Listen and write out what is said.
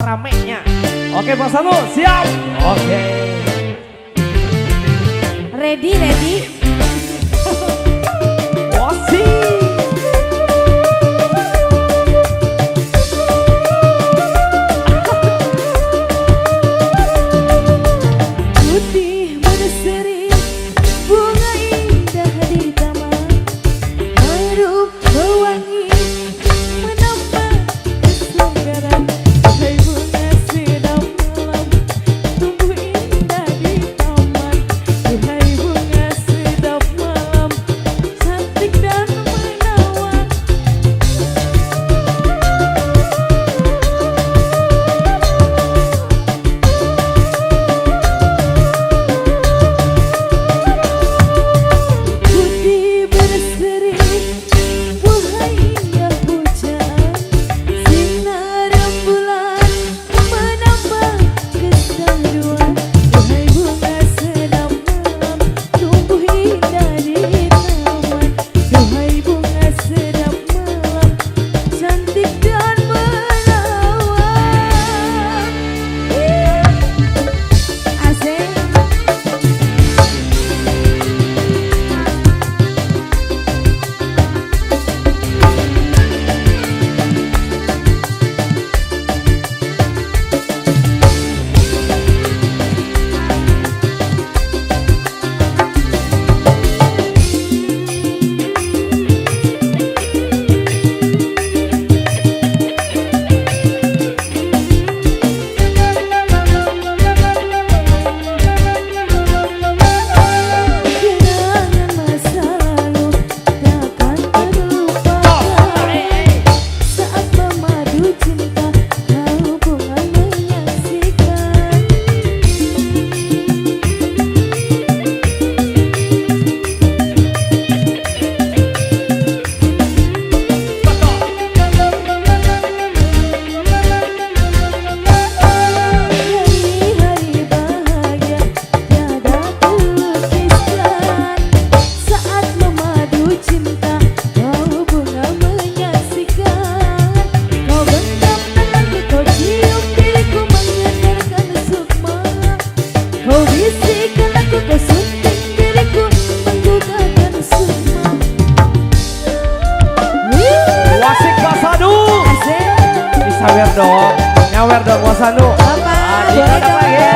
ramenya. Oke Pak Sanu, siap. Oke. Ready. Wasi. Putih berseri, bunga indah di taman, harum pewangi menambah kesegaran. Hai bunga sedap malam, tumbuh indah di taman. Hai bunga sedap malam, cantik dan menawan. Putih berseri, wahai indah pujaan, sinar rembulan menambah kesanduan. Wahai bunga sedap malam, tumbuh indah di taman. Wahai bunga sedap malam, cantik dan menawan. Asik. Kenangan masa lalu takkan terlupakan saat memadu cinta kau bunga menyaksikan. Hari-hari bahagia tiada terlukiskan saat memadu cinta kau bunga menyaksikan. Kau genggam tanganku, kau cium diriku mengedarkan sukma. Kau bisikkan aku, kau sunting diriku menggunakan sukma. Wasik Pak Sanu. Asik. Bisa wer dong. Nyawer dong Pak Sanu. Bapak, boleh dong.